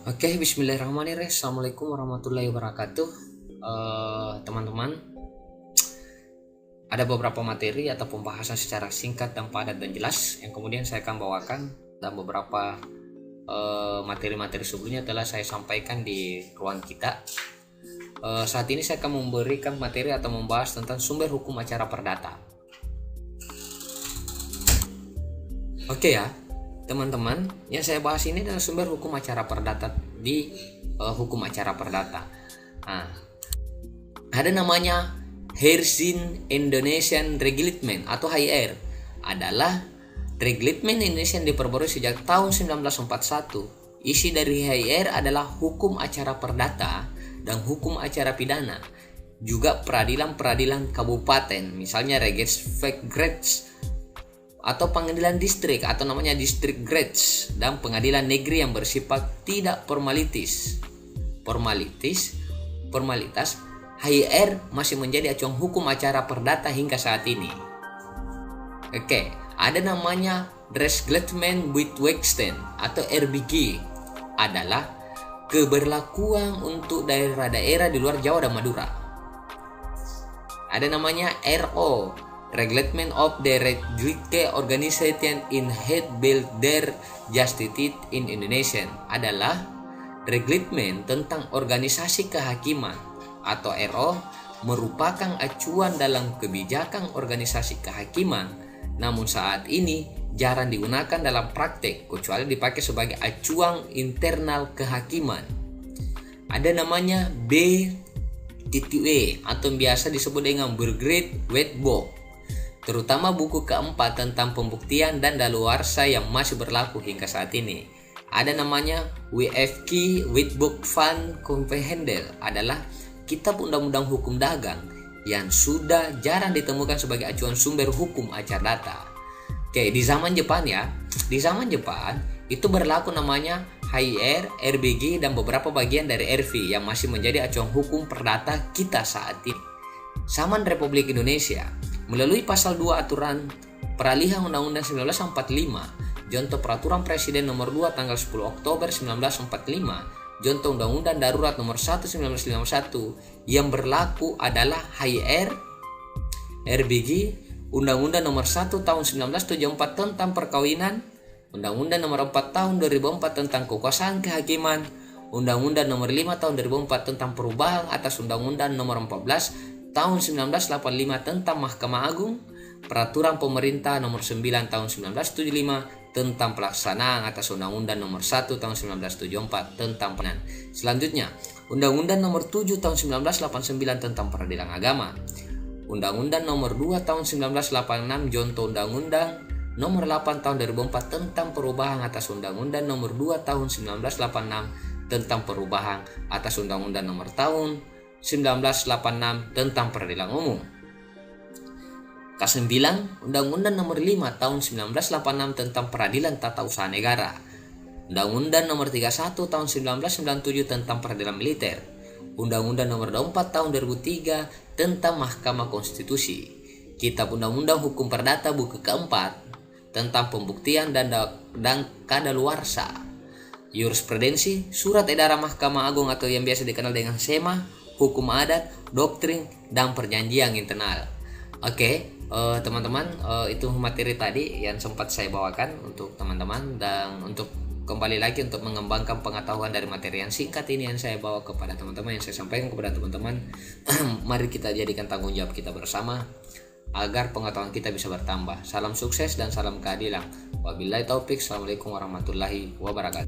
Oke, bismillahirrahmanirrahim. Assalamualaikum warahmatullahi wabarakatuh. Teman-teman, ada beberapa materi atau pembahasan secara singkat dan padat dan jelas yang kemudian saya akan bawakan, dan beberapa materi-materi sebelumnya telah saya sampaikan di ruang kita. Saat ini saya akan memberikan materi atau membahas tentang sumber hukum acara perdata. Oke ya, teman-teman, yang saya bahas ini adalah sumber hukum acara perdata di hukum acara perdata. Ada namanya Herzing Indonesian Reglement atau HIR, adalah Reglement Indonesia yang diperbarui sejak tahun 1941. Isi dari HIR adalah hukum acara perdata dan hukum acara pidana, juga peradilan-peradilan kabupaten, misalnya Regsfegrets atau pengadilan distrik atau namanya district grades, dan pengadilan negeri yang bersifat tidak formalitas. HIR masih menjadi acuan hukum acara perdata hingga saat ini. Oke, ada namanya Rechtsgleichstellung Wetwegsten atau RBG, adalah keberlakuan untuk daerah-daerah di luar Jawa dan Madura. Ada namanya RO, Reglement of the Rechtliche Organisation in Headbild der Justitie in Indonesia, adalah reglemen tentang organisasi kehakiman atau RO, merupakan acuan dalam kebijakan organisasi kehakiman, namun saat ini jarang digunakan dalam praktek kecuali dipakai sebagai acuan internal kehakiman. Ada namanya BTTE atau biasa disebut dengan Burgerrecht Wetboek, terutama buku keempat tentang pembuktian dan daluarsa yang masih berlaku hingga saat ini. Ada namanya WFK Wetboek van Convenhandel, adalah kitab undang-undang hukum dagang yang sudah jarang ditemukan sebagai acuan sumber hukum acara data. Oke, di zaman Jepang ya, di zaman Jepang itu berlaku namanya HIR, RBG, dan beberapa bagian dari RV yang masih menjadi acuan hukum perdata kita saat ini. Zaman Republik Indonesia melalui pasal 2 aturan peralihan Undang-Undang 1945, Jonto Peraturan Presiden nomor 2 tanggal 10 Oktober 1945, Jonto Undang-Undang Darurat nomor 1 1951, yang berlaku adalah HIR, RBG, Undang-Undang nomor 1 tahun 1974 tentang perkawinan, Undang-Undang nomor 4 tahun 2004 tentang kekuasaan kehakiman, Undang-Undang nomor 5 tahun 2004 tentang perubahan atas Undang-Undang nomor 14 tahun 1985 tentang Mahkamah Agung, Peraturan Pemerintah nomor 9 tahun 1975 tentang pelaksanaan atas Undang-Undang nomor 1 tahun 1974 tentang penan. Selanjutnya, Undang-Undang nomor 7 tahun 1989 tentang peradilan agama, Undang-Undang nomor 2 tahun 1986 Jonto Undang-Undang nomor 8 tahun 2004 tentang perubahan atas Undang-Undang nomor 2 tahun 1986 tentang perubahan atas Undang-Undang nomor tahun 1986 tentang peradilan umum. Ke-9, Undang-Undang nomor 5 tahun 1986 tentang peradilan tata usaha negara, Undang-Undang nomor 31 tahun 1997 tentang peradilan militer, Undang-Undang nomor 24 tahun 2003 tentang Mahkamah Konstitusi, Kitab Undang-Undang Hukum Perdata buku keempat tentang pembuktian dan kadaluarsa, Jurisprudensi, Surat Edaran Mahkamah Agung atau yang biasa dikenal dengan SEMA, Hukum adat, doktrin, dan perjanjian internal. Oke, teman-teman, itu materi tadi yang sempat saya bawakan untuk teman-teman, dan untuk kembali lagi untuk mengembangkan pengetahuan dari materi yang singkat ini yang saya bawa kepada teman-teman, yang saya sampaikan kepada teman-teman. Mari kita jadikan tanggung jawab kita bersama agar pengetahuan kita bisa bertambah. Salam sukses dan salam keadilan. Wabillahi taufik. Assalamualaikum warahmatullahi wabarakatuh.